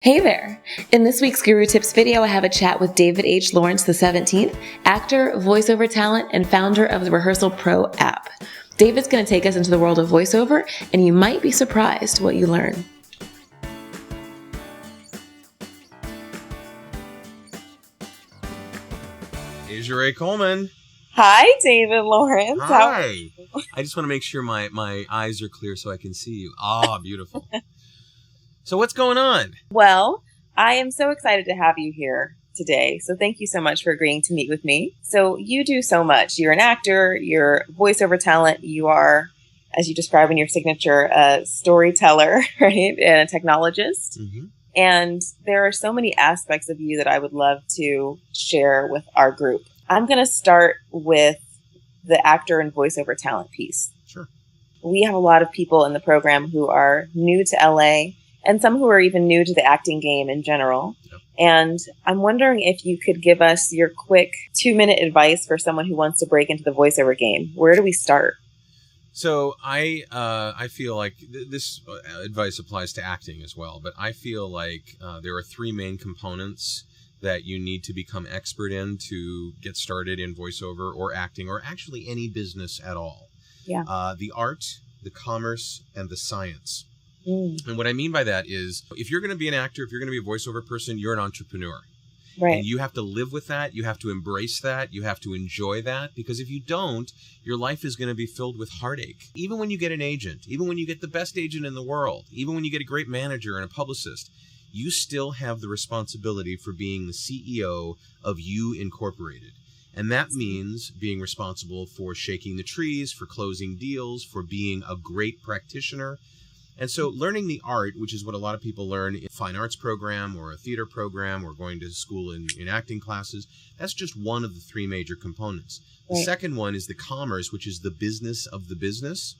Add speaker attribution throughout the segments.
Speaker 1: Hey there! In this week's Guru Tips video, I have a chat with David H. Lawrence XVII, actor, voiceover talent, and founder of the Rehearsal.Pro app. David's going to take us into the world of voiceover, and you might be surprised what you learn.
Speaker 2: Ajarae Coleman.
Speaker 1: Hi, David Lawrence.
Speaker 2: Hi. I just want to make sure my eyes are clear so I can see you. Ah, beautiful. So what's going on?
Speaker 1: Well, I am so excited to have you here today. So thank you so much for agreeing to meet with me. So you do so much. You're an actor, you're voiceover talent, you are, as you describe in your signature, a storyteller, right? And a technologist. Mm-hmm. And there are so many aspects of you that I would love to share with our group. I'm going to start with the actor and voiceover talent piece.
Speaker 2: Sure.
Speaker 1: We have a lot of people in the program who are new to LA and some who are even new to the acting game in general. Yep. And I'm wondering if you could give us your quick 2-minute advice for someone who wants to break into the voiceover game. Where do we start?
Speaker 2: So I feel like this advice applies to acting as well, but I feel like there are 3 main components that you need to become expert in to get started in voiceover or acting or actually any business at all.
Speaker 1: Yeah.
Speaker 2: The art, the commerce, and the science. And what I mean by that is if you're going to be an actor, if you're going to be a voiceover person, you're an entrepreneur.
Speaker 1: Right.
Speaker 2: And you have to live with that. You have to embrace that. You have to enjoy that. Because if you don't, your life is going to be filled with heartache. Even when you get an agent, even when you get the best agent in the world, even when you get a great manager and a publicist, you still have the responsibility for being the CEO of You Incorporated. And that means being responsible for shaking the trees, for closing deals, for being a great practitioner. And so learning the art, which is what a lot of people learn in a fine arts program or a theater program or going to school in acting classes, that's just one of the 3 major components. Right. The second one is the commerce, which is the business of the business,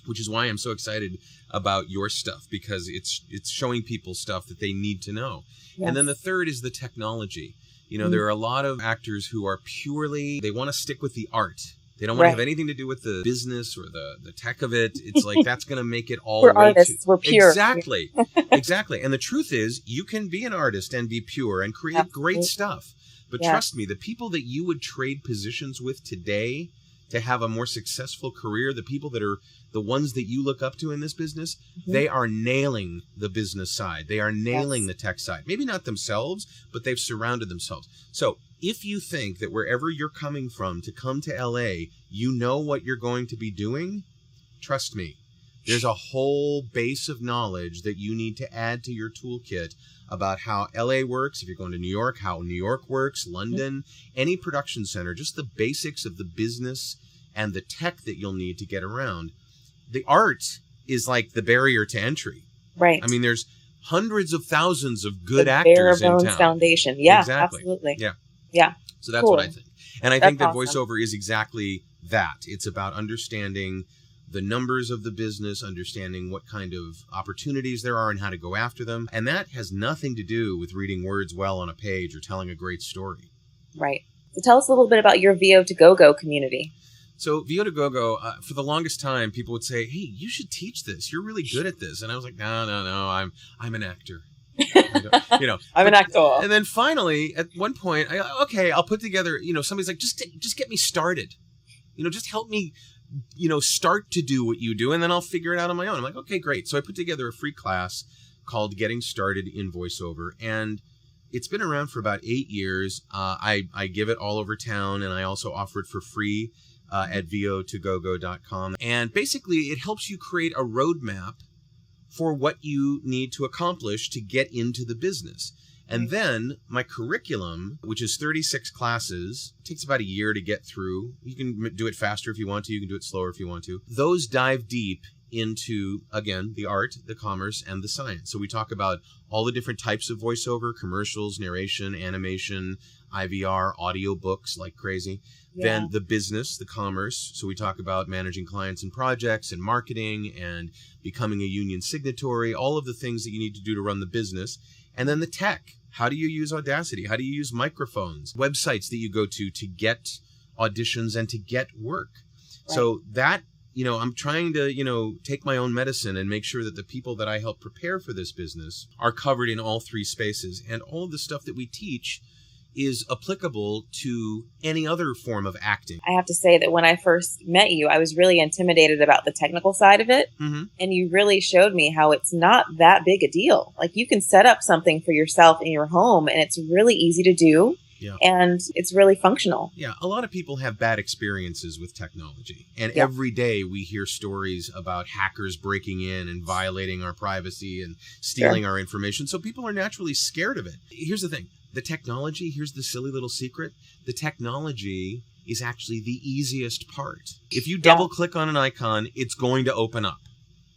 Speaker 2: which is why I'm so excited about your stuff, because it's showing people stuff that they need to know. Yes. And then the third is the technology. You know, there are a lot of actors who are they want to stick with the art. They don't want to have anything to do with the business or the tech of it. It's like that's going to make it all.
Speaker 1: We're artists. We're pure.
Speaker 2: Exactly. Exactly. And the truth is, you can be an artist and be pure and create great stuff. But trust me, the people that you would trade positions with today to have a more successful career, the people that are the ones that you look up to in this business, they are nailing the business side. They are nailing the tech side. Maybe not themselves, but they've surrounded themselves. So if you think that wherever you're coming from to come to LA, you know what you're going to be doing, trust me, there's a whole base of knowledge that you need to add to your toolkit about how LA works. If you're going to New York, how New York works, London, any production center, just the basics of the business and the tech that you'll need to get around. The art is like the barrier to entry.
Speaker 1: Right.
Speaker 2: I mean, there's hundreds of thousands of good actors in town.
Speaker 1: Foundation. Yeah,
Speaker 2: exactly.
Speaker 1: Absolutely.
Speaker 2: Yeah.
Speaker 1: Yeah.
Speaker 2: So that's what I think. And I think that
Speaker 1: awesome.
Speaker 2: voiceover is exactly that. It's about understanding the numbers of the business, understanding what kind of opportunities there are and how to go after them. And that has nothing to do with reading words well on a page or telling a great story.
Speaker 1: Right. So tell us a little bit about your VO2GoGo community.
Speaker 2: So VO2GoGo, for the longest time, people would say, "Hey, you should teach this. You're really good at this." And I was like, "No, I'm an actor."
Speaker 1: I'm an actor.
Speaker 2: And then finally, at one point, I'll put together. Somebody's like, "Just get me started. Just help me. Start to do what you do, and then I'll figure it out on my own." I'm like, "Okay, great." So I put together a free class called "Getting Started in Voiceover," and it's been around for about 8 years. I give it all over town, and I also offer it for free at vo2gogo.com. And basically, it helps you create a roadmap for what you need to accomplish to get into the business. And then my curriculum, which is 36 classes, takes about a year to get through. You can do it faster if you want to. You can do it slower if you want to. Those dive deep into, again, the art, the commerce, and the science. So we talk about all the different types of voiceover, commercials, narration, animation, IVR, audiobooks like crazy. Yeah. Then the business, the commerce. So we talk about managing clients and projects and marketing and becoming a union signatory, all of the things that you need to do to run the business. And then the tech. How do you use Audacity? How do you use microphones? Websites that you go to get auditions and to get work. Right. So that I'm trying to, take my own medicine and make sure that the people that I help prepare for this business are covered in all three spaces. And all of the stuff that we teach is applicable to any other form of acting.
Speaker 1: I have to say that when I first met you, I was really intimidated about the technical side of it.
Speaker 2: Mm-hmm.
Speaker 1: And you really showed me how it's not that big a deal. Like, you can set up something for yourself in your home and it's really easy to do.
Speaker 2: Yeah.
Speaker 1: And it's really functional.
Speaker 2: Yeah, a lot of people have bad experiences with technology. And every day we hear stories about hackers breaking in and violating our privacy and stealing our information. So people are naturally scared of it. Here's the thing. The technology, here's the silly little secret. The technology is actually the easiest part. If you double click on an icon, it's going to open up.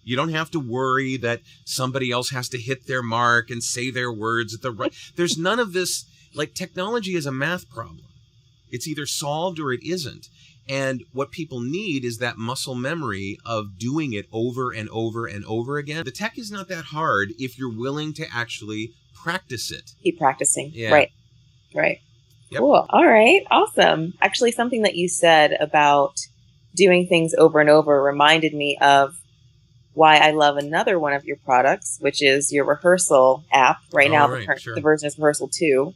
Speaker 2: You don't have to worry that somebody else has to hit their mark and say their words at the right. There's none of this. Like, technology is a math problem. It's either solved or it isn't. And what people need is that muscle memory of doing it over and over and over again. The tech is not that hard if you're willing to actually practice it.
Speaker 1: Keep practicing.
Speaker 2: Yeah.
Speaker 1: Right.
Speaker 2: Yep.
Speaker 1: Cool. All right. Awesome. Actually, something that you said about doing things over and over reminded me of why I love another one of your products, which is your Rehearsal app. Right now, the version is Rehearsal.2.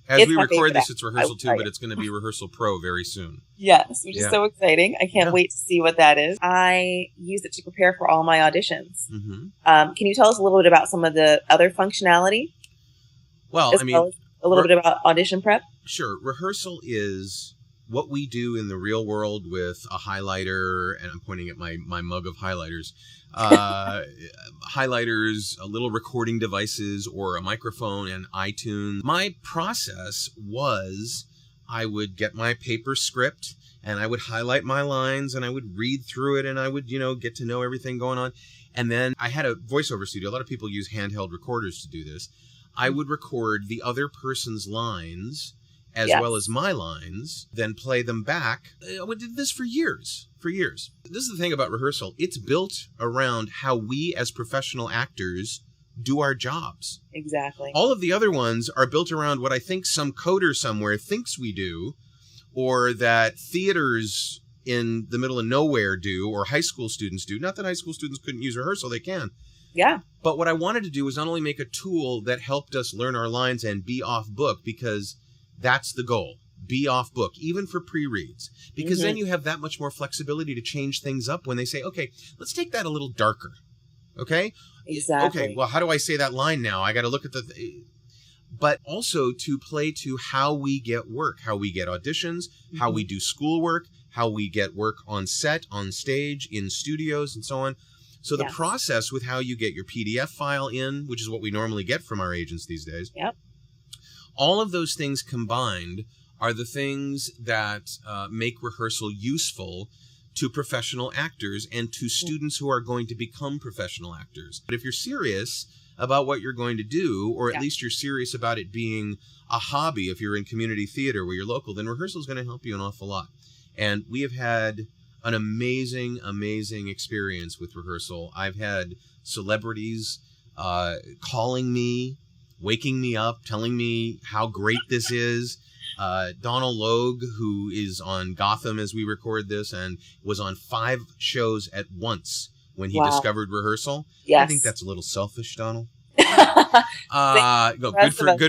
Speaker 2: As we record this, it's Rehearsal.2, but it's going to be Rehearsal.Pro very soon.
Speaker 1: Yes, which is so exciting. I can't wait to see what that is. I use it to prepare for all my auditions.
Speaker 2: Mm-hmm.
Speaker 1: Can you tell us a little bit about some of the other functionality?
Speaker 2: Well,
Speaker 1: as a little bit about audition prep?
Speaker 2: Sure. Rehearsal is what we do in the real world with a highlighter, and I'm pointing at my mug of highlighters, highlighters, little recording devices, or a microphone and iTunes. My process was I would get my paper script and I would highlight my lines and I would read through it and I would, get to know everything going on. And then I had a voiceover studio. A lot of people use handheld recorders to do this. I would record the other person's lines as well as my lines, then play them back. We did this for years. This is the thing about Rehearsal. It's built around how we as professional actors do our jobs.
Speaker 1: Exactly.
Speaker 2: All of the other ones are built around what I think some coder somewhere thinks we do, or that theaters in the middle of nowhere do, or high school students do. Not that high school students couldn't use Rehearsal, they can.
Speaker 1: Yeah.
Speaker 2: But what I wanted to do was not only make a tool that helped us learn our lines and be off book, because that's the goal. Be off book, even for pre-reads. Because then you have that much more flexibility to change things up when they say, okay, let's take that a little darker. Okay?
Speaker 1: Exactly.
Speaker 2: Okay, well, how do I say that line now? I got to look at but also to play to how we get work, how we get auditions, how we do schoolwork, how we get work on set, on stage, in studios, and so on. So the process with how you get your PDF file in, which is what we normally get from our agents these days.
Speaker 1: Yep.
Speaker 2: All of those things combined are the things that make Rehearsal useful to professional actors and to students who are going to become professional actors. But if you're serious about what you're going to do, or at least you're serious about it being a hobby, if you're in community theater where you're local, then Rehearsal is going to help you an awful lot. And we have had an amazing, amazing experience with Rehearsal. I've had celebrities calling me, waking me up, telling me how great this is. Donald Logue, who is on Gotham as we record this and was on 5 shows at once when he discovered Rehearsal.
Speaker 1: Yes.
Speaker 2: I think that's a little selfish, Donald. Good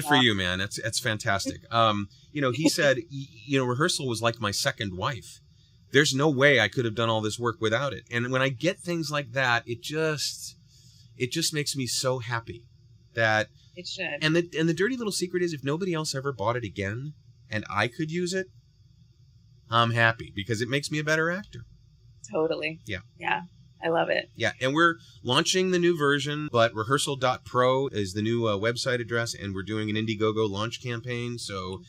Speaker 2: for you, man. That's fantastic. He said, Rehearsal was like my second wife. There's no way I could have done all this work without it. And when I get things like that, it just makes me so happy that
Speaker 1: it should.
Speaker 2: And the dirty little secret is, if nobody else ever bought it again and I could use it, I'm happy because it makes me a better actor.
Speaker 1: Totally.
Speaker 2: Yeah.
Speaker 1: Yeah. I love it.
Speaker 2: Yeah. And we're launching the new version, but Rehearsal.Pro is the new website address, and we're doing an Indiegogo launch campaign. So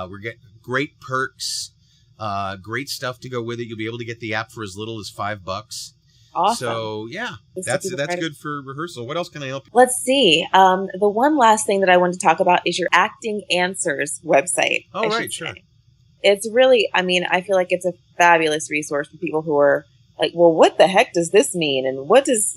Speaker 2: we're getting great perks, great stuff to go with it. You'll be able to get the app for as little as $5.
Speaker 1: Awesome.
Speaker 2: So yeah, that's good for Rehearsal. What else can I help you?
Speaker 1: Let's see. The one last thing that I wanted to talk about is your Acting Answers website.
Speaker 2: Oh, right, sure.
Speaker 1: It's really, I feel like it's a fabulous resource for people who are like, well, what the heck does this mean? And what does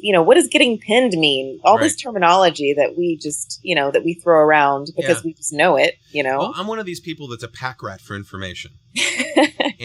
Speaker 1: getting pinned mean? All this terminology that we just, that we throw around because we just know it,
Speaker 2: Well, I'm one of these people that's a pack rat for information.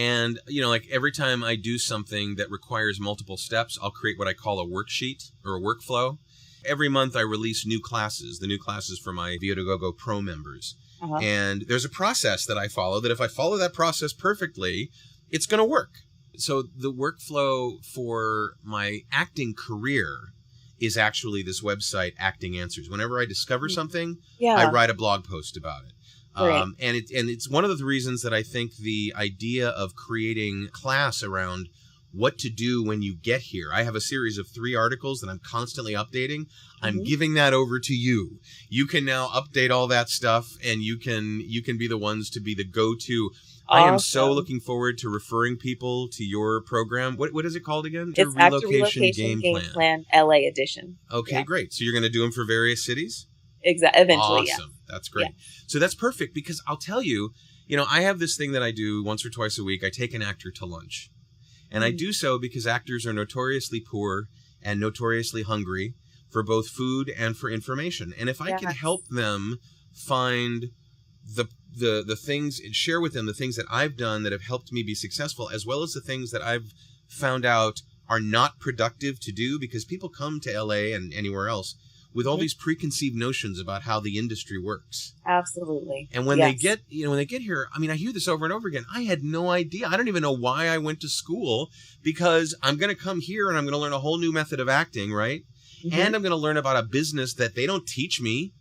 Speaker 2: And, like every time I do something that requires multiple steps, I'll create what I call a worksheet or a workflow. Every month I release new classes, the new classes for my Voiceover.Pro members. Uh-huh. And there's a process that I follow that if I follow that process perfectly, it's going to work. So the workflow for my acting career is actually this website, Acting Answers. Whenever I discover something, I write a blog post about it. And it's one of the reasons that I think the idea of creating class around what to do when you get here. I have a series of 3 articles that I'm constantly updating. I'm giving that over to you. You can now update all that stuff, and you can be the ones to be the go-to. Awesome. I am so looking forward to referring people to your program. What is it called again?
Speaker 1: It's Relocation Game Plan LA edition.
Speaker 2: Okay, great. So you're going to do them for various cities?
Speaker 1: Eventually,
Speaker 2: awesome.
Speaker 1: Yeah.
Speaker 2: That's great. Yeah. So that's perfect because I'll tell you, I have this thing that I do once or twice a week. I take an actor to lunch. And I do so because actors are notoriously poor and notoriously hungry for both food and for information. And if I can help them find the things and share with them the things that I've done that have helped me be successful, as well as the things that I've found out are not productive to do, because people come to LA and anywhere else with all these preconceived notions about how the industry works.
Speaker 1: Absolutely.
Speaker 2: And when they get, when they get here, I mean, I hear this over and over again. I had no idea. I don't even know why I went to school, because I'm going to come here and I'm going to learn a whole new method of acting, right? And I'm going to learn about a business that they don't teach me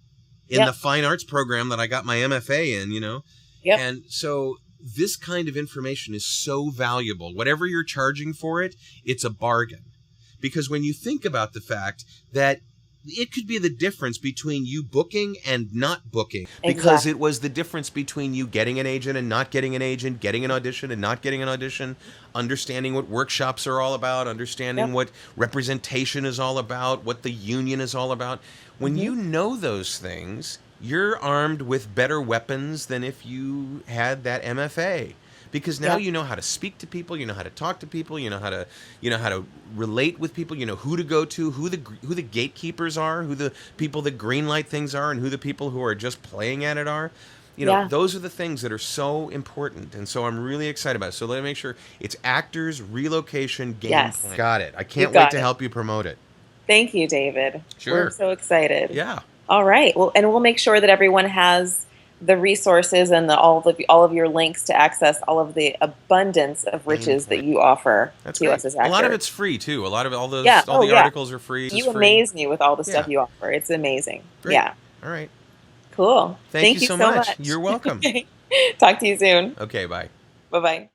Speaker 2: in the fine arts program that I got my MFA in, And so this kind of information is so valuable. Whatever you're charging for it, it's a bargain. Because when you think about the fact that it could be the difference between you booking and not booking. Because it was the difference between you getting an agent and not getting an agent, getting an audition and not getting an audition, understanding what workshops are all about, understanding what representation is all about, what the union is all about. When you know those things, you're armed with better weapons than if you had that MFA. Because now you know how to speak to people, you know how to talk to people, you know how to relate with people, you know who to go to, who the gatekeepers are, who the people that greenlight things are, and who the people who are just playing at it are. Those are the things that are so important, and so I'm really excited about it. So let me make sure it's Actors Relocation Game Plan. Got it. I can't wait to help you promote it.
Speaker 1: Thank you, David.
Speaker 2: Sure.
Speaker 1: We're so excited.
Speaker 2: Yeah.
Speaker 1: All right. Well, and we'll make sure that everyone has the resources and all of your links to access all of the abundance of riches that you offer to us as actors.
Speaker 2: A lot of it's free too. A lot of all the articles are free.
Speaker 1: You amaze me with all the stuff you offer. It's amazing.
Speaker 2: Great.
Speaker 1: Yeah.
Speaker 2: All right.
Speaker 1: Cool.
Speaker 2: Thank you so much. You're welcome.
Speaker 1: Talk to you soon.
Speaker 2: Okay. Bye.
Speaker 1: Bye-bye.